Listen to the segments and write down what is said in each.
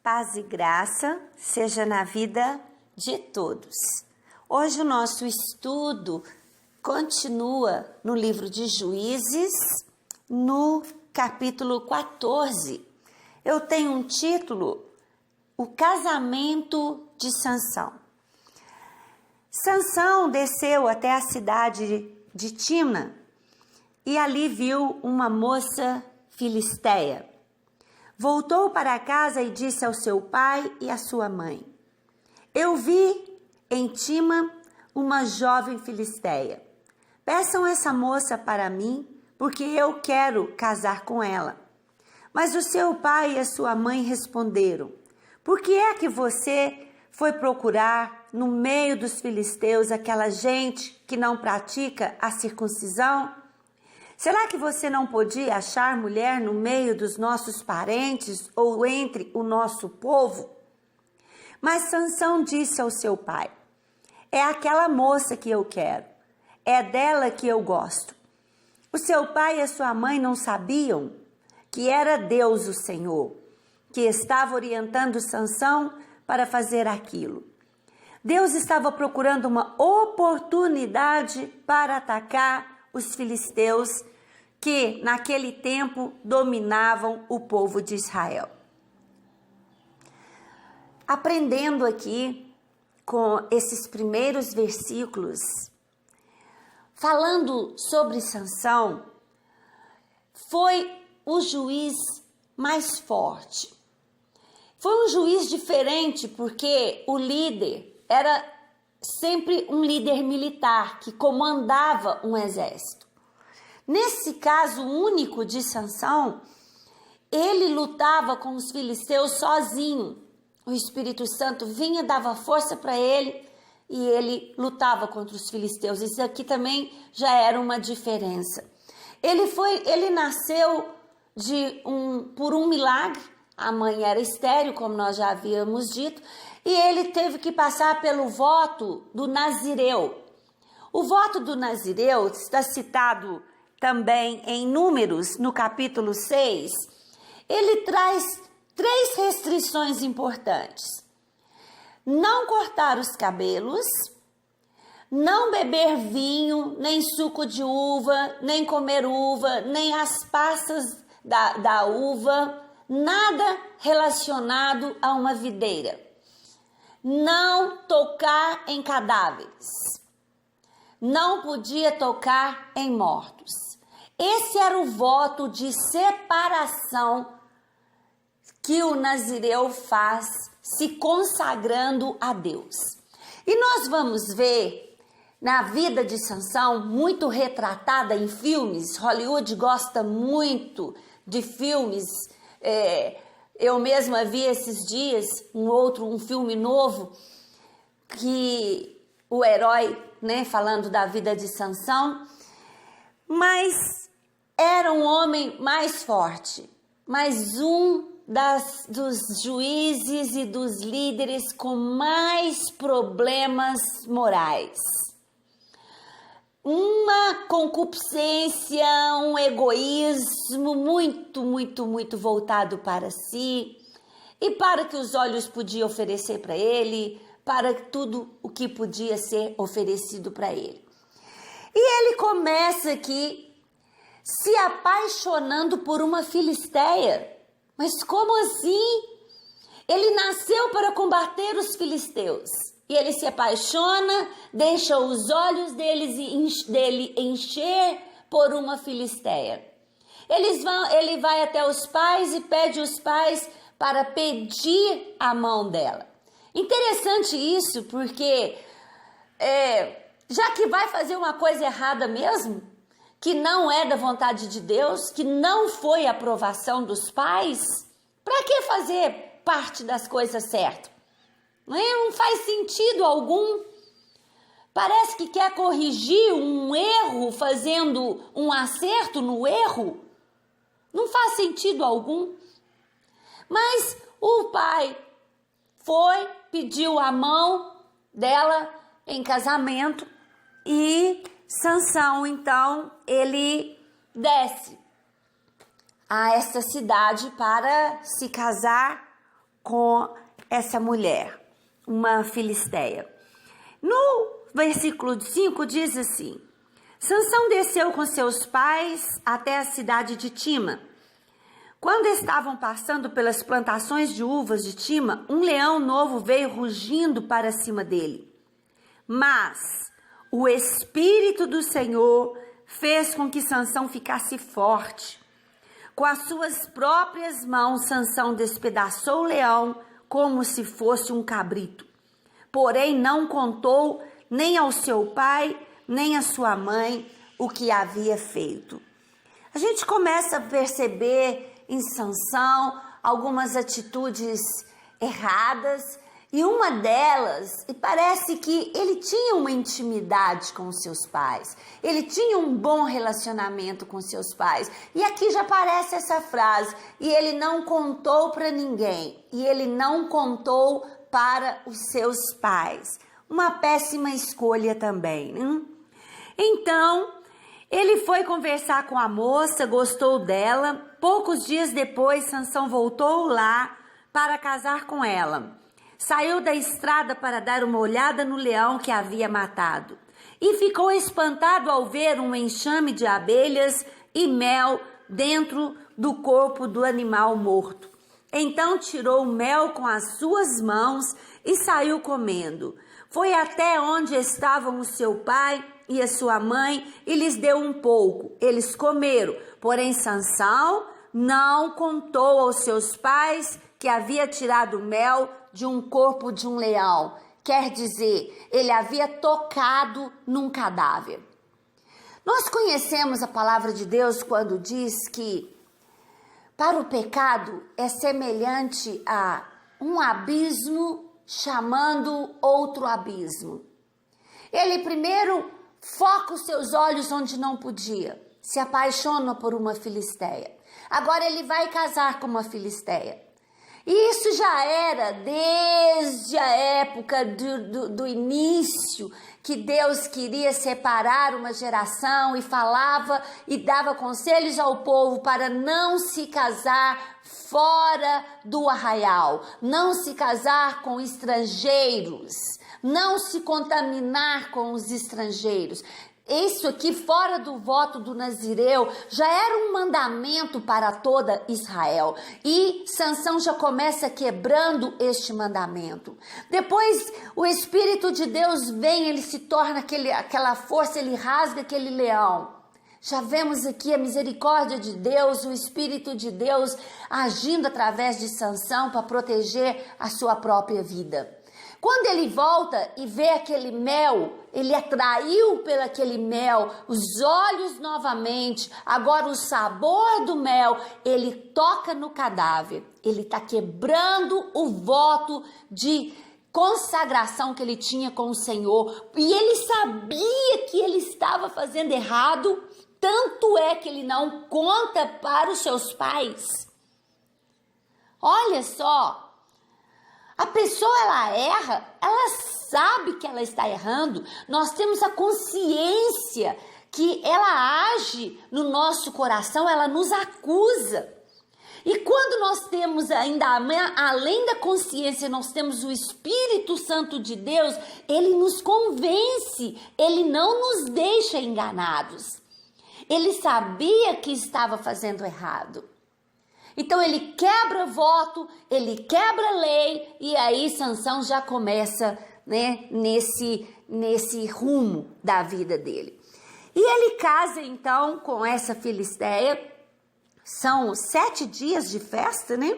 Paz e graça seja na vida de todos. Hoje o nosso estudo continua no livro de Juízes, no capítulo 14. Eu tenho um título, O Casamento de Sansão. Sansão desceu até a cidade de Timna e ali viu uma moça filisteia. Voltou para casa e disse ao seu pai e à sua mãe: Eu vi em Timna uma jovem filisteia. Peçam essa moça para mim, porque eu quero casar com ela. Mas o seu pai e a sua mãe responderam: Por que é que você foi procurar no meio dos filisteus aquela gente que não pratica a circuncisão? Será que você não podia achar mulher no meio dos nossos parentes ou entre o nosso povo? Mas Sansão disse ao seu pai: É aquela moça que eu quero, é dela que eu gosto. O seu pai e a sua mãe não sabiam que era Deus o Senhor, que estava orientando Sansão para fazer aquilo. Deus estava procurando uma oportunidade para atacar os filisteus que naquele tempo dominavam o povo de Israel. Aprendendo aqui com esses primeiros versículos, falando sobre Sansão, foi o juiz mais forte. Foi um juiz diferente porque o líder era sempre um líder militar que comandava um exército. Nesse caso único de Sansão, ele lutava com os filisteus sozinho. O Espírito Santo vinha, dava força para ele e ele lutava contra os filisteus. Isso aqui também já era uma diferença. Ele nasceu por um milagre. A mãe era estéril, como nós já havíamos dito, e ele teve que passar pelo voto do Nazireu. O voto do Nazireu está citado também em Números, no capítulo 6, ele traz 3 restrições importantes: não cortar os cabelos, não beber vinho, nem suco de uva, nem comer uva, nem as passas da uva, nada relacionado a uma videira, não tocar em cadáveres, não podia tocar em mortos. Esse era o voto de separação que o Nazireu faz, se consagrando a Deus. E nós vamos ver na vida de Sansão, muito retratada em filmes. Hollywood gosta muito de filmes. Eu mesma vi esses dias um filme novo, que o herói, falando da vida de Sansão, mas era um homem mais forte, mas dos juízes e dos líderes com mais problemas morais. Uma concupiscência, um egoísmo muito voltado para si e para o que os olhos podiam oferecer para ele, para tudo o que podia ser oferecido para ele. E ele começa aqui se apaixonando por uma filisteia. Mas como assim? Ele nasceu para combater os filisteus. E ele se apaixona, deixa os olhos dele encher por uma filisteia. Ele vai até os pais e pede os pais para pedir a mão dela. Interessante isso, porque já que vai fazer uma coisa errada mesmo, que não é da vontade de Deus, que não foi a aprovação dos pais, para que fazer parte das coisas certas? Não faz sentido algum. Parece que quer corrigir um erro fazendo um acerto no erro. Não faz sentido algum. Mas o pai pediu a mão dela em casamento e Sansão, então, ele desce a esta cidade para se casar com essa mulher, uma filisteia. No versículo 5 diz assim: Sansão desceu com seus pais até a cidade de Tima. Quando estavam passando pelas plantações de uvas de Tima, um leão novo veio rugindo para cima dele. Mas o Espírito do Senhor fez com que Sansão ficasse forte. Com as suas próprias mãos, Sansão despedaçou o leão como se fosse um cabrito. Porém, não contou nem ao seu pai, nem à sua mãe o que havia feito. A gente começa a perceber em Sansão algumas atitudes erradas, e uma delas, e parece que ele tinha uma intimidade com os seus pais, ele tinha um bom relacionamento com seus pais, e aqui já aparece essa frase: e ele não contou para ninguém, e ele não contou para os seus pais. Uma péssima escolha também, né? Então, ele foi conversar com a moça, gostou dela. Poucos dias depois, Sansão voltou lá para casar com ela. Saiu da estrada para dar uma olhada no leão que havia matado e ficou espantado ao ver um enxame de abelhas e mel dentro do corpo do animal morto. Então tirou o mel com as suas mãos e saiu comendo. Foi até onde estavam o seu pai e a sua mãe e lhes deu um pouco. Eles comeram, porém Sansão não contou aos seus pais que havia tirado mel de um corpo de um leão. Quer dizer, ele havia tocado num cadáver. Nós conhecemos a palavra de Deus quando diz que para o pecado é semelhante a um abismo chamando outro abismo. Ele primeiro foca os seus olhos onde não podia, se apaixona por uma filisteia. Agora ele vai casar com uma filisteia. E isso já era desde a época do início, que Deus queria separar uma geração e falava e dava conselhos ao povo para não se casar fora do arraial, não se casar com estrangeiros, não se contaminar com os estrangeiros. Isso aqui, fora do voto do Nazireu, já era um mandamento para toda Israel. E Sansão já começa quebrando este mandamento. Depois, o Espírito de Deus vem, ele se torna aquela força, ele rasga aquele leão. Já vemos aqui a misericórdia de Deus, o Espírito de Deus agindo através de Sansão para proteger a sua própria vida. Quando ele volta e vê aquele mel, ele atraiu pelo aquele mel, os olhos novamente, agora o sabor do mel, ele toca no cadáver, ele está quebrando o voto de consagração que ele tinha com o Senhor, e ele sabia que ele estava fazendo errado, tanto é que ele não conta para os seus pais. Olha só. A pessoa, ela erra, ela sabe que ela está errando. Nós temos a consciência que ela age no nosso coração, ela nos acusa. E quando nós temos ainda, além da consciência, nós temos o Espírito Santo de Deus, ele nos convence, ele não nos deixa enganados. Ele sabia que estava fazendo errado. Então ele quebra voto, ele quebra lei, e aí Sansão já começa, né, nesse rumo da vida dele. E ele casa então com essa filisteia, são 7 dias de festa, né?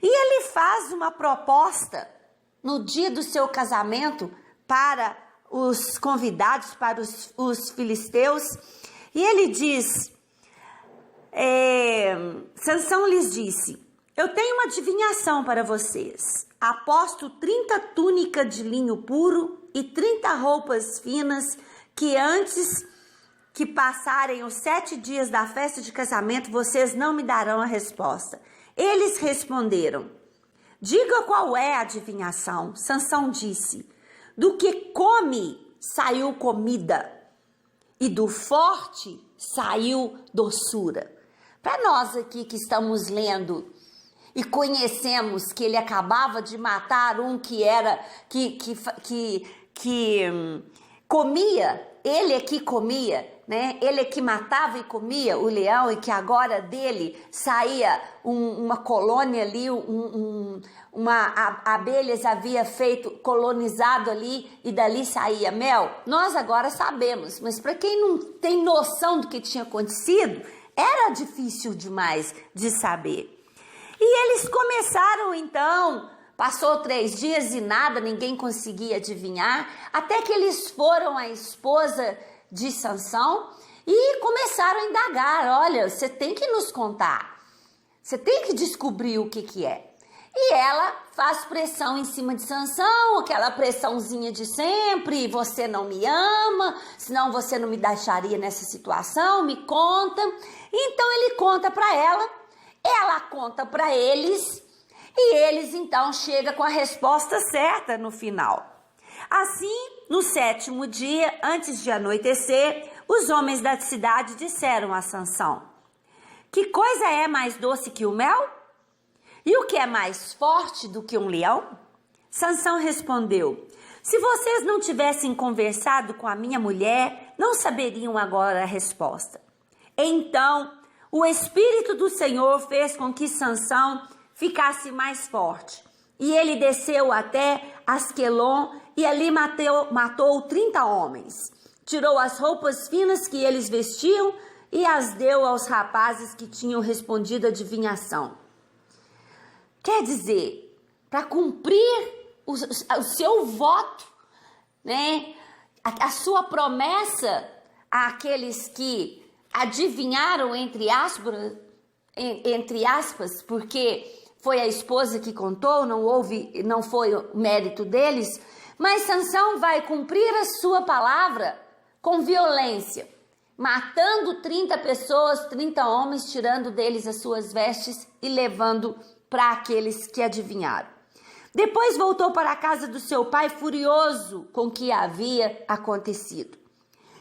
E ele faz uma proposta no dia do seu casamento para os convidados, para os filisteus, e ele diz... Sansão lhes disse: eu tenho uma adivinhação para vocês. Aposto 30 túnicas de linho puro e 30 roupas finas que antes que passarem os 7 dias da festa de casamento, vocês não me darão a resposta. Eles responderam: diga qual é a adivinhação. Sansão disse: do que come saiu comida, e do forte saiu doçura. Para nós aqui que estamos lendo e conhecemos que ele acabava de matar um que era comia, ele é que comia, né? Ele é que matava e comia o leão, e que agora dele saía uma colônia ali, abelhas havia colonizado ali, e dali saía mel. Nós agora sabemos, mas para quem não tem noção do que tinha acontecido, era difícil demais de saber. E eles começaram então, passou 3 dias e nada, ninguém conseguia adivinhar, até que eles foram à esposa de Sansão e começaram a indagar: olha, você tem que nos contar, você tem que descobrir o que é. E ela faz pressão em cima de Sansão, aquela pressãozinha de sempre: você não me ama, senão você não me deixaria nessa situação, me conta. Então ele conta para ela conta para eles, e eles então chegam com a resposta certa no final. Assim, no 7º dia, antes de anoitecer, os homens da cidade disseram a Sansão: que coisa é mais doce que o mel? E o que é mais forte do que um leão? Sansão respondeu: se vocês não tivessem conversado com a minha mulher, não saberiam agora a resposta. Então, o Espírito do Senhor fez com que Sansão ficasse mais forte. E ele desceu até Asquelon e ali matou 30 homens. Tirou as roupas finas que eles vestiam e as deu aos rapazes que tinham respondido a adivinhação. Quer dizer, para cumprir o seu voto, né, a sua promessa àqueles que adivinharam, entre aspas, porque foi a esposa que contou, não foi o mérito deles, mas Sansão vai cumprir a sua palavra com violência, matando 30 pessoas, 30 homens, tirando deles as suas vestes e levando para aqueles que adivinharam. Depois voltou para a casa do seu pai, furioso com o que havia acontecido.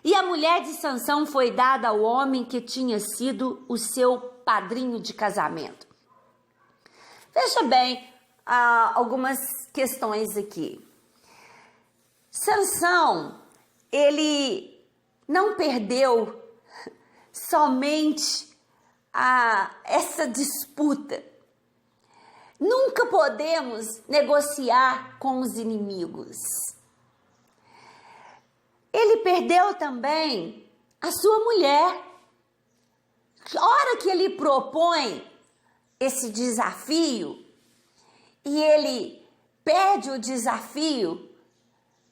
E a mulher de Sansão foi dada ao homem que tinha sido o seu padrinho de casamento. Veja bem, algumas questões aqui. Sansão, ele não perdeu somente essa disputa. Nunca podemos negociar com os inimigos. Ele perdeu também a sua mulher. A hora que ele propõe esse desafio e ele perde o desafio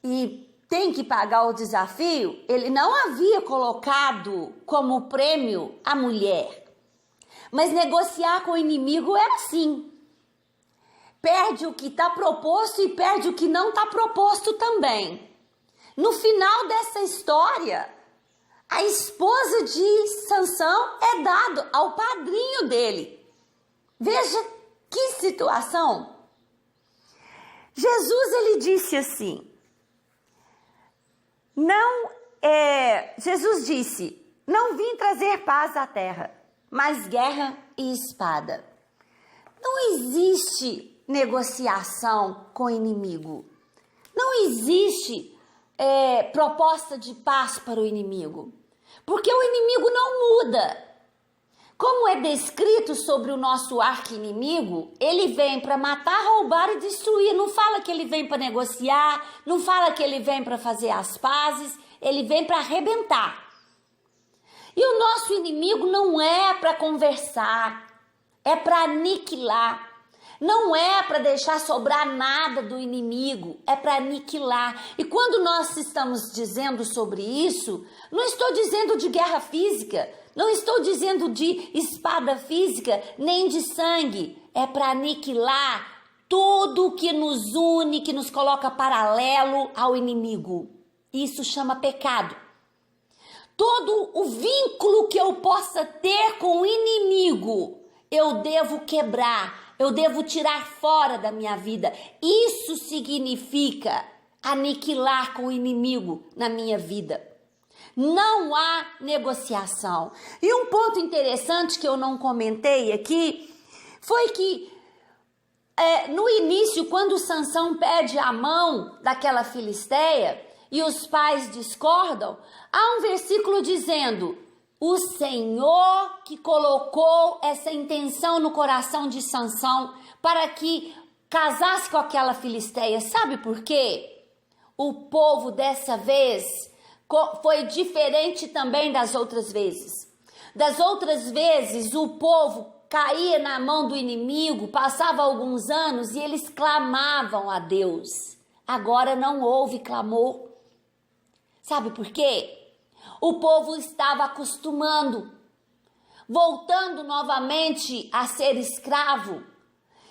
e tem que pagar o desafio, ele não havia colocado como prêmio a mulher. Mas negociar com o inimigo é assim. Perde o que está proposto e perde o que não está proposto também. No final dessa história, a esposa de Sansão é dada ao padrinho dele. Veja que situação. Jesus, ele disse assim, Jesus disse: não vim trazer paz à terra, mas guerra e espada. Não existe negociação com o inimigo. Não existe proposta de paz para o inimigo, porque o inimigo não muda. Como é descrito sobre o nosso arqui-inimigo, ele vem para matar, roubar e destruir. Não fala que ele vem para negociar, não fala que ele vem para fazer as pazes, ele vem para arrebentar. E o nosso inimigo não é para conversar, é para aniquilar. Não é para deixar sobrar nada do inimigo, é para aniquilar. E quando nós estamos dizendo sobre isso, não estou dizendo de guerra física, não estou dizendo de espada física, nem de sangue. É para aniquilar tudo que nos une, que nos coloca paralelo ao inimigo. Isso chama pecado. Todo o vínculo que eu possa ter com o inimigo, eu devo quebrar. Eu devo tirar fora da minha vida. Isso significa aniquilar com o inimigo na minha vida. Não há negociação. E um ponto interessante que eu não comentei aqui foi que no início, quando Sansão pede a mão daquela filisteia e os pais discordam, há um versículo dizendo: o Senhor que colocou essa intenção no coração de Sansão para que casasse com aquela filisteia. Sabe por quê? O povo dessa vez foi diferente também das outras vezes. Das outras vezes, o povo caía na mão do inimigo, passava alguns anos e eles clamavam a Deus. Agora não houve clamor. Sabe por quê? O povo estava acostumando, voltando novamente a ser escravo,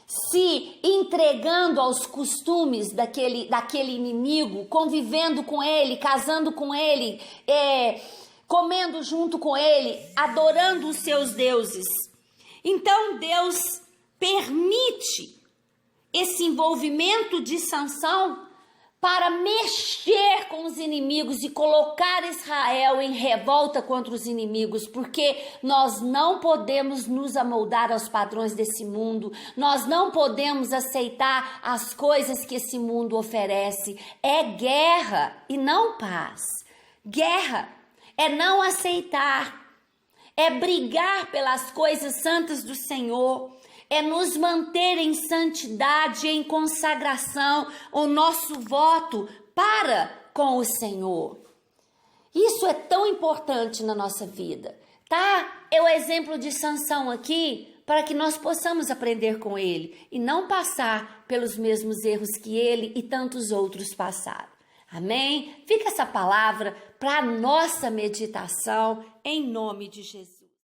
se entregando aos costumes daquele inimigo, convivendo com ele, casando com ele, comendo junto com ele, adorando os seus deuses. Então Deus permite esse envolvimento de Sansão para mexer com os inimigos e colocar Israel em revolta contra os inimigos, porque nós não podemos nos amoldar aos padrões desse mundo, nós não podemos aceitar as coisas que esse mundo oferece. É guerra e não paz. Guerra é não aceitar, é brigar pelas coisas santas do Senhor, é nos manter em santidade, em consagração, o nosso voto para com o Senhor. Isso é tão importante na nossa vida, tá? É o exemplo de Sansão aqui, para que nós possamos aprender com ele e não passar pelos mesmos erros que ele e tantos outros passaram. Amém? Fica essa palavra para a nossa meditação, em nome de Jesus.